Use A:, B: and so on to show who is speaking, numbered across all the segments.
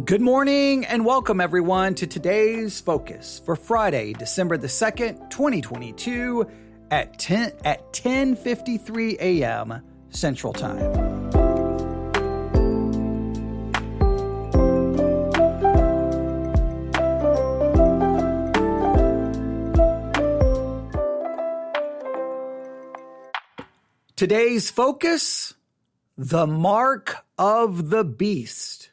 A: Good morning and welcome everyone to today's focus for Friday, December the 2nd, 2022 at 10:53 a.m. Central Time. Today's focus, the mark of the beast.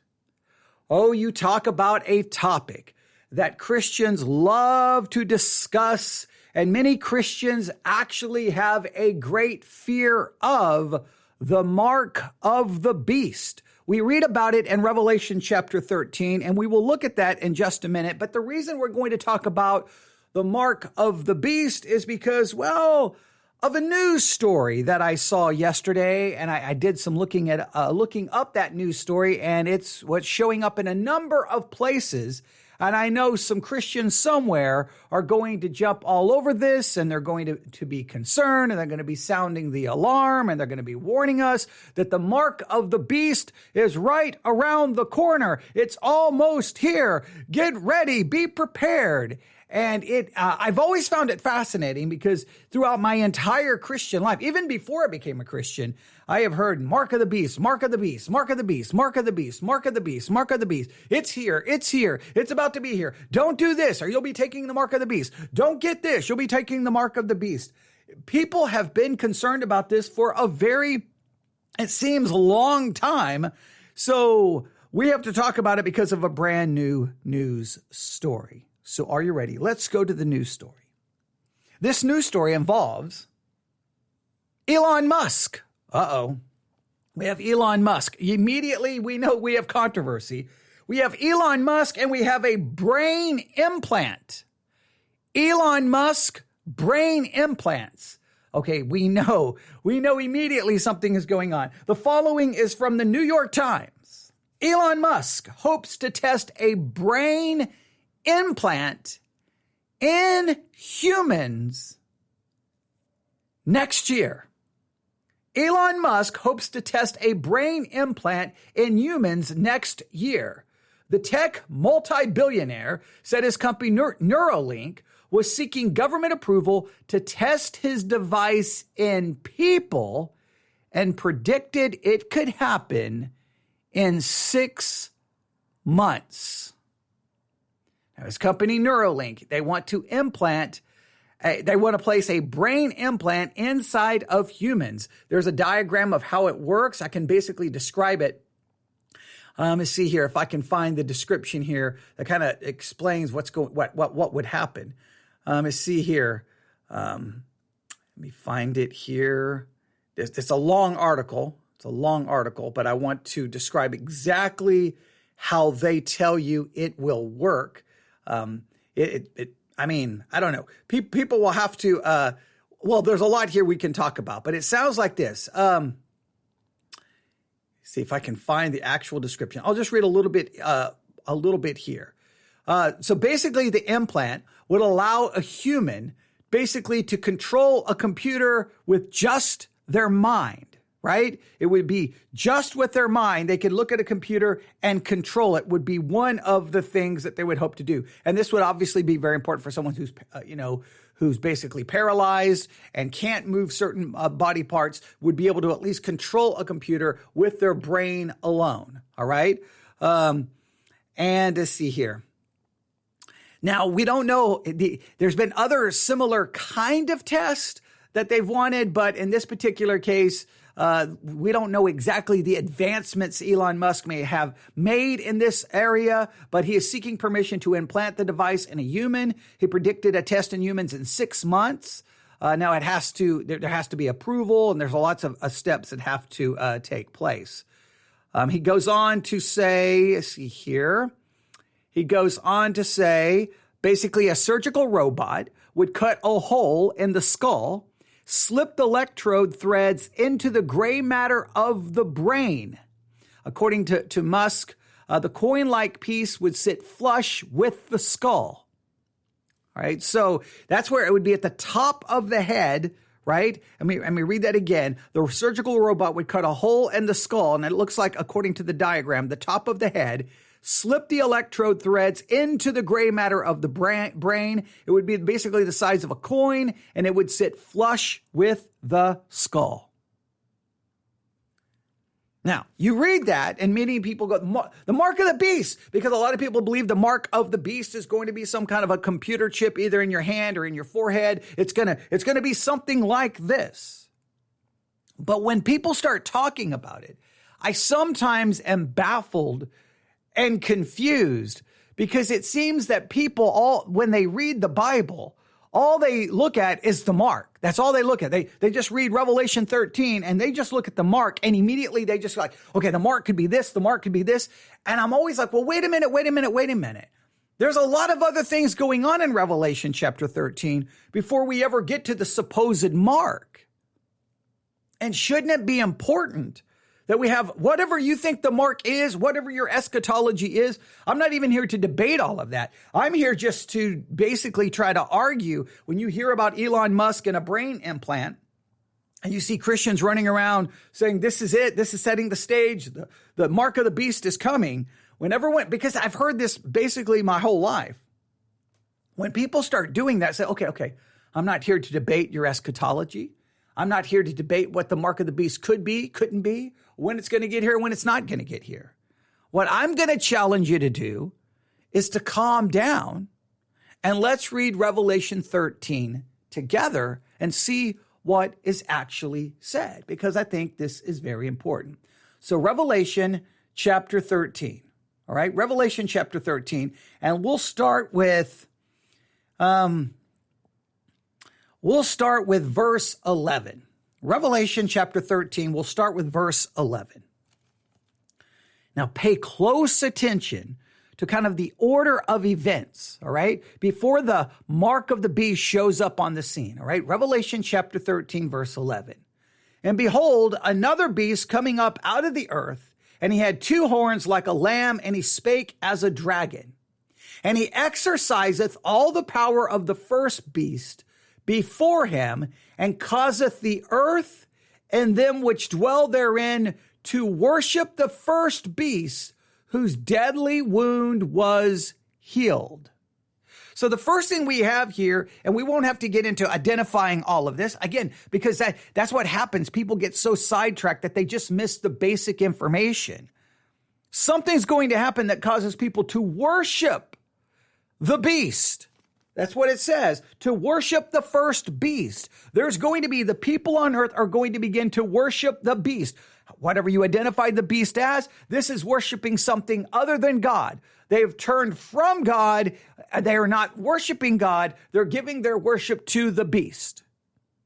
A: Oh, you talk about a topic that Christians love to discuss, and many Christians actually have a great fear of the mark of the beast. We read about it in Revelation chapter 13, and we will look at that in just a minute. But the reason we're going to talk about the mark of the beast is because, well, of a news story that I saw yesterday, and I did some looking up that news story, and it's what's showing up in a number of places. And I know some Christians somewhere are going to jump all over this, and they're going to be concerned, and they're going to be sounding the alarm, and they're going to be warning us that the mark of the beast is right around the corner. It's almost here. Get ready. Be prepared. And I've always found it fascinating because throughout my entire Christian life, even before I became a Christian, I have heard mark of the beast, mark of the beast, mark of the beast, mark of the beast, mark of the beast, mark of the beast. It's here. It's here. It's about to be here. Don't do this or you'll be taking the mark of the beast. Don't get this. You'll be taking the mark of the beast. People have been concerned about this for a very, it seems, long time. So we have to talk about it because of a brand new news story. So are you ready? Let's go to the news story. This news story involves Elon Musk. We have Elon Musk. Immediately, we know we have controversy. We have Elon Musk and we have a brain implant. Elon Musk, brain implants. Okay, we know immediately something is going on. The following is from the New York Times. Elon Musk hopes to test a brain implant in humans next year. Elon Musk hopes to test a brain implant in humans next year. The tech multi-billionaire said his company Neuralink was seeking government approval to test his device in people and predicted it could happen in 6 months. Now, his company Neuralink, they want to place a brain implant inside of humans. There's a diagram of how it works. I can basically describe it. Let's see here if I can find the description here that kind of explains what would happen. Let's see here. Let me find it here. It's a long article. But I want to describe exactly how they tell you it will work. I don't know. People will have to, there's a lot here we can talk about, but it sounds like this. See if I can find the actual description. I'll just read a little bit here. So basically the implant would allow a human basically to control a computer with just their mind. Right? It would be just with their mind. They could look at a computer and control it would be one of the things that they would hope to do. And this would obviously be very important for someone who's basically paralyzed and can't move certain body parts, would be able to at least control a computer with their brain alone. All right. And let's see here. Now, we don't know. There's been other similar kind of tests that they've wanted, but in this particular case, we don't know exactly the advancements Elon Musk may have made in this area, but he is seeking permission to implant the device in a human. He predicted a test in humans in 6 months. Now there has to be approval, and there's lots of steps that have to take place. He goes on to say, basically a surgical robot would cut a hole in the skull, slipped electrode threads into the gray matter of the brain. According to Musk, the coin-like piece would sit flush with the skull. All right, so that's where it would be at the top of the head, right? Let me read that again. The surgical robot would cut a hole in the skull, and it looks like, according to the diagram, the top of the head. slip the electrode threads into the gray matter of the brain. It would be basically the size of a coin, and it would sit flush with the skull. Now, you read that, and many people go, the mark of the beast, because a lot of people believe the mark of the beast is going to be some kind of a computer chip, either in your hand or in your forehead. It's going to be something like this. But when people start talking about it, I sometimes am baffled and confused, because it seems that people, when they read the Bible, all they look at is the mark. That's all they look at. They just read Revelation 13 and they just look at the mark, and immediately they just like, okay, the mark could be this, the mark could be this. And I'm always like, well, wait a minute. There's a lot of other things going on in Revelation chapter 13 before we ever get to the supposed mark. And shouldn't it be important that we have whatever you think the mark is, whatever your eschatology is? I'm not even here to debate all of that. I'm here just to basically try to argue when you hear about Elon Musk and a brain implant, and you see Christians running around saying, this is it, this is setting the stage, the mark of the beast is coming. Because I've heard this basically my whole life. When people start doing that, say, okay, I'm not here to debate your eschatology. I'm not here to debate what the mark of the beast could be, couldn't be, when it's going to get here, when it's not going to get here. What I'm going to challenge you to do is to calm down, and let's read Revelation 13 together and see what is actually said, because I think this is very important. So Revelation chapter 13, all right? Revelation chapter 13, and we'll start with verse 11. Revelation chapter 13, we'll start with verse 11. Now pay close attention to kind of the order of events, all right, before the mark of the beast shows up on the scene, all right? Revelation chapter 13, verse 11. And behold, another beast coming up out of the earth, and he had two horns like a lamb, and he spake as a dragon. And he exerciseth all the power of the first beast before him, and causeth the earth and them which dwell therein to worship the first beast, whose deadly wound was healed. So the first thing we have here, and we won't have to get into identifying all of this, again, because that's what happens. People get so sidetracked that they just miss the basic information. Something's going to happen that causes people to worship the beast. That's what it says, to worship the first beast. There's going to be, the people on earth are going to begin to worship the beast. Whatever you identify the beast as, this is worshiping something other than God. They have turned from God. They are not worshiping God. They're giving their worship to the beast.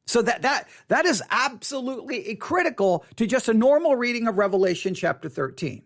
A: So that is absolutely critical to just a normal reading of Revelation chapter 13.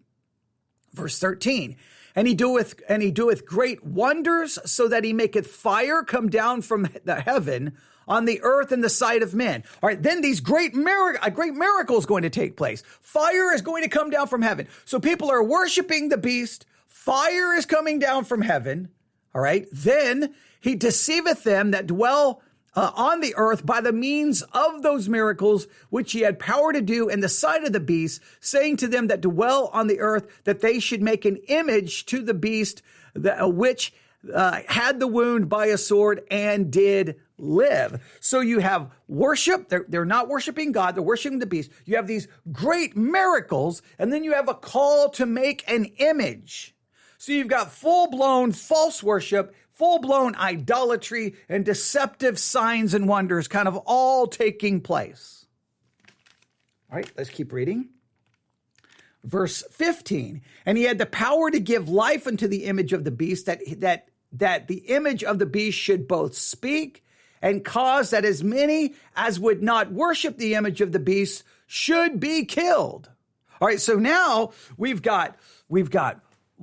A: Verse 13. And he doeth great wonders, so that he maketh fire come down from the heaven on the earth in the sight of men. All right, then a great miracle is going to take place. Fire is going to come down from heaven. So people are worshiping the beast. Fire is coming down from heaven. All right, then he deceiveth them that dwell on the earth by the means of those miracles which he had power to do in the sight of the beast, saying to them that dwell on the earth that they should make an image to the beast which had the wound by a sword and did live. So you have worship. They're not worshiping God. They're worshiping the beast. You have these great miracles, and then you have a call to make an image. So you've got full-blown false worship, full-blown idolatry, and deceptive signs and wonders kind of all taking place. All right, let's keep reading. Verse 15, and he had the power to give life unto the image of the beast, that the image of the beast should both speak and cause that as many as would not worship the image of the beast should be killed. All right, so now we've got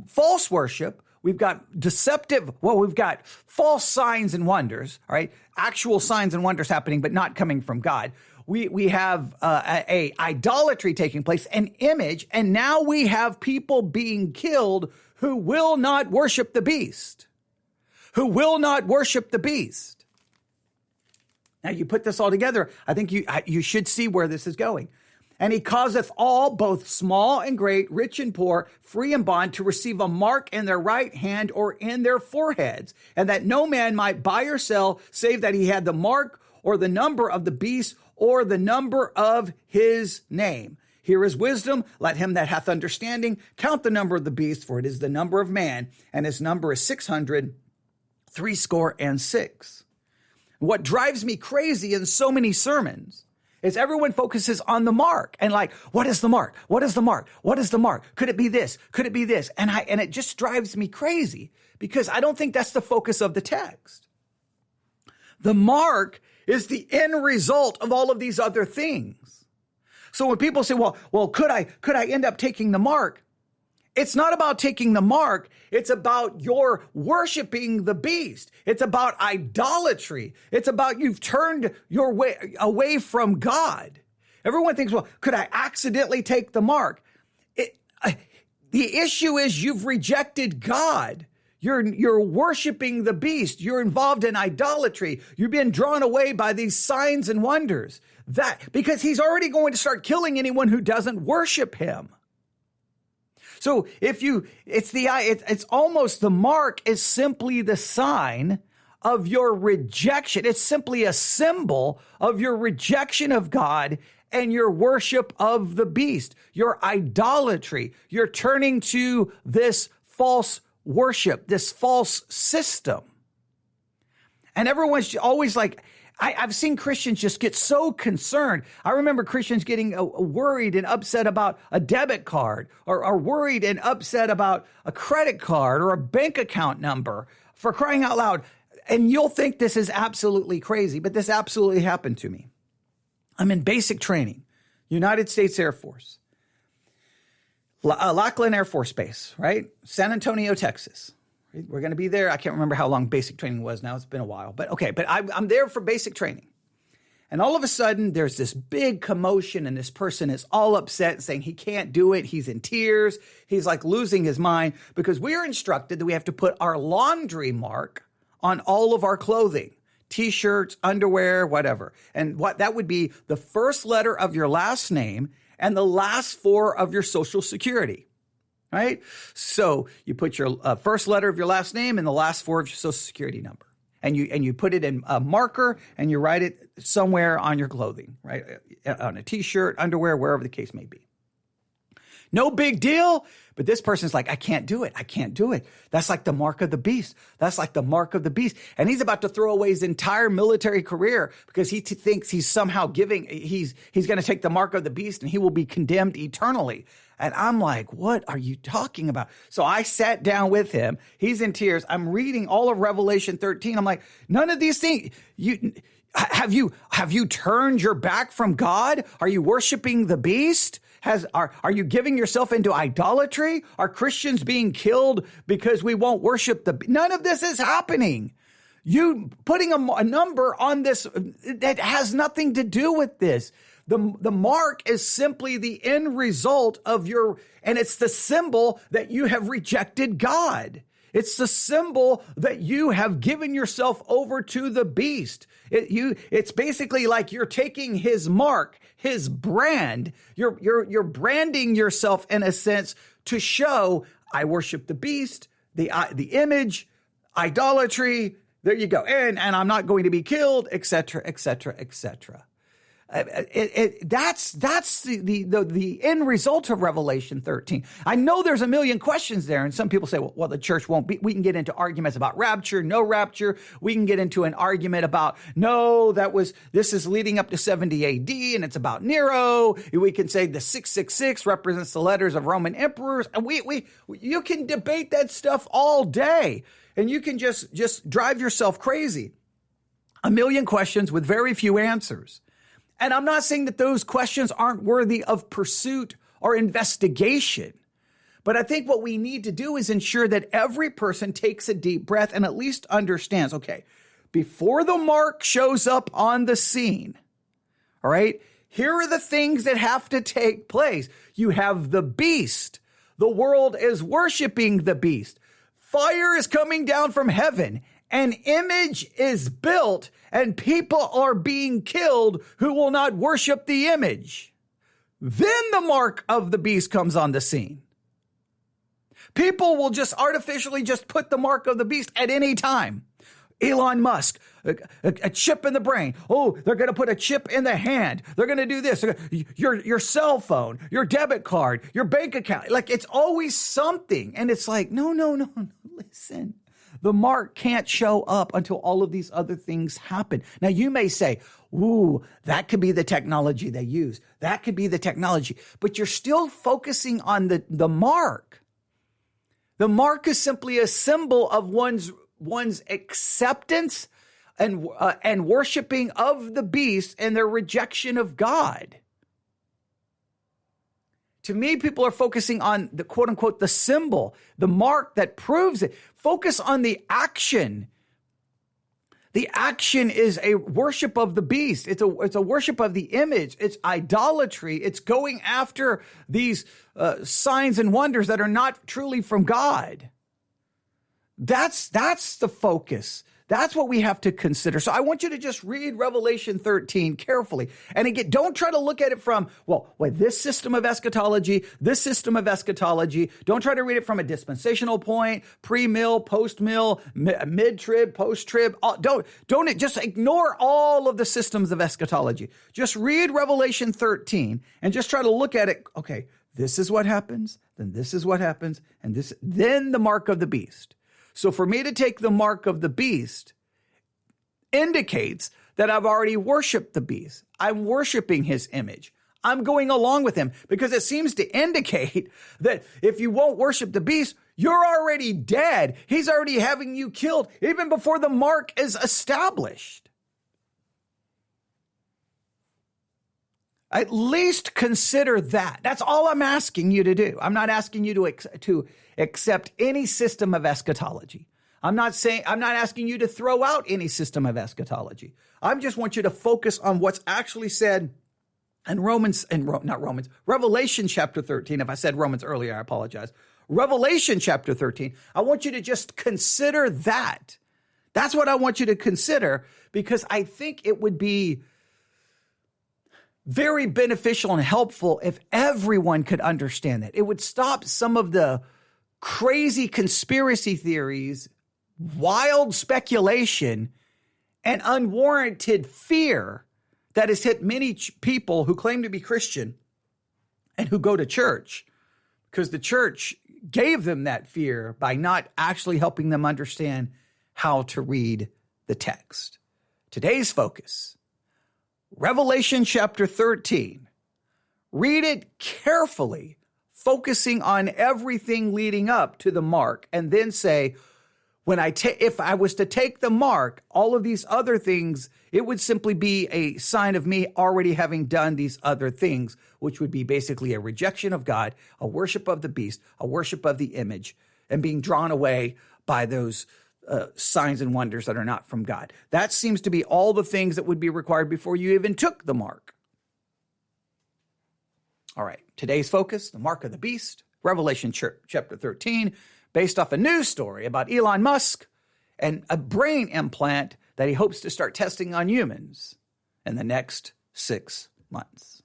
A: false worship. We've got we've got false signs and wonders, all right? Actual signs and wonders happening, but not coming from God. We have a idolatry taking place, an image, and now we have people being killed who will not worship the beast. Who will not worship the beast. Now you put this all together, I think you should see where this is going. And he causeth all, both small and great, rich and poor, free and bond, to receive a mark in their right hand or in their foreheads, and that no man might buy or sell, save that he had the mark or the number of the beast or the number of his name. Here is wisdom. Let him that hath understanding count the number of the beast, for it is the number of man, and his number is 666. What drives me crazy in so many sermons is everyone focuses on the mark and like, what is the mark? What is the mark? What is the mark? Could it be this? Could it be this? And it just drives me crazy because I don't think that's the focus of the text. The mark is the end result of all of these other things. So when people say, well, could I end up taking the mark? It's not about taking the mark. It's about your worshiping the beast. It's about idolatry. It's about you've turned your way away from God. Everyone thinks, well, could I accidentally take the mark? The issue is you've rejected God. You're worshiping the beast. You're involved in idolatry. You've been drawn away by these signs and wonders. Because he's already going to start killing anyone who doesn't worship him. So it's almost the mark is simply the sign of your rejection. It's simply a symbol of your rejection of God and your worship of the beast, your idolatry. You're turning to this false worship, this false system. And everyone's always like, I've seen Christians just get so concerned. I remember Christians getting worried and upset about a debit card or worried and upset about a credit card or a bank account number, for crying out loud. And you'll think this is absolutely crazy, but this absolutely happened to me. I'm in basic training, United States Air Force, Lackland Air Force Base, right? San Antonio, Texas. We're going to be there. I can't remember how long basic training was now. It's been a while. But okay, I'm there for basic training. And all of a sudden, there's this big commotion, and this person is all upset, saying he can't do it. He's in tears. He's like losing his mind because we are instructed that we have to put our laundry mark on all of our clothing, T-shirts, underwear, whatever. And what that would be the first letter of your last name and the last four of your Social Security. Right? So you put your first letter of your last name and the last four of your Social Security number. And you put it in a marker and you write it somewhere on your clothing, right? On a T-shirt, underwear, wherever the case may be. No big deal. But this person's like, I can't do it. I can't do it. That's like the mark of the beast. That's like the mark of the beast. And he's about to throw away his entire military career because he thinks he's somehow he's going to take the mark of the beast and he will be condemned eternally. And I'm like, what are you talking about? So I sat down with him. He's in tears. I'm reading all of Revelation 13. I'm like, none of these things. Have you turned your back from God? Are you worshiping the beast? Are you giving yourself into idolatry? Are Christians being killed because we won't worship none of this is happening. You putting a number on this that has nothing to do with this. The mark is simply the end result of and it's the symbol that you have rejected God. It's the symbol that you have given yourself over to the beast. It's basically like you're taking his mark, his brand. You're branding yourself in a sense to show I worship the beast, the image, idolatry. There you go, and I'm not going to be killed, etc., etc., etc. That's the end result of Revelation 13. I know there's a million questions there, and some people say, well, the church won't be. We can get into arguments about rapture, no rapture. We can get into an argument about no, this is leading up to 70 AD, and it's about Nero. We can say the 666 represents the letters of Roman emperors, and you can debate that stuff all day, and you can just drive yourself crazy. A million questions with very few answers. And I'm not saying that those questions aren't worthy of pursuit or investigation. But I think what we need to do is ensure that every person takes a deep breath and at least understands, okay, before the mark shows up on the scene, all right, here are the things that have to take place. You have the beast. The world is worshiping the beast. Fire is coming down from heaven. An image is built and people are being killed who will not worship the image. then the mark of the beast comes on the scene. People will just artificially just put the mark of the beast at any time. Elon Musk, a chip in the brain. Oh, they're going to put a chip in the hand. They're going to do this. Your cell phone, your debit card, your bank account. Like, it's always something. And it's like, no. Listen, the mark can't show up until all of these other things happen. Now, you may say, ooh, that could be the technology they use. That could be the technology. But you're still focusing on the mark. The mark is simply a symbol of one's acceptance and worshiping of the beast and their rejection of God. To me, people are focusing on the quote unquote, the symbol, the mark that proves it. Focus on the action. The action is a worship of the beast. It's a worship of the image. It's idolatry. It's going after these signs and wonders that are not truly from God. That's the focus. That's what we have to consider. So I want you to just read Revelation 13 carefully. And again, don't try to look at it from, this system of eschatology, this system of eschatology. Don't try to read it from a dispensational point, pre-mill, post-mill, mid-trib, post-trib. Don't just ignore all of the systems of eschatology. Just read Revelation 13 and just try to look at it. Okay, this is what happens, then this is what happens, and then the mark of the beast. So for me to take the mark of the beast indicates that I've already worshiped the beast. I'm worshiping his image. I'm going along with him because it seems to indicate that if you won't worship the beast, you're already dead. He's already having you killed even before the mark is established. At least consider that. That's all I'm asking you to do. I'm not asking you to accept any system of eschatology. I'm not asking you to throw out any system of eschatology. I just want you to focus on what's actually said in Revelation chapter 13. If I said Romans earlier, I apologize. Revelation chapter 13. I want you to just consider that. That's what I want you to consider, because I think it would be very beneficial and helpful if everyone could understand that. It would stop some of the crazy conspiracy theories, wild speculation, and unwarranted fear that has hit many people who claim to be Christian and who go to church, because the church gave them that fear by not actually helping them understand how to read the text. Today's focus, Revelation chapter 13. Read it carefully, focusing on everything leading up to the mark, and then say, if I was to take the mark, all of these other things, it would simply be a sign of me already having done these other things, which would be basically a rejection of God, a worship of the beast, a worship of the image, and being drawn away by those signs and wonders that are not from God. That seems to be all the things that would be required before you even took the mark. All right, today's focus, the mark of the beast, Revelation chapter 13, based off a news story about Elon Musk and a brain implant that he hopes to start testing on humans in the next 6 months.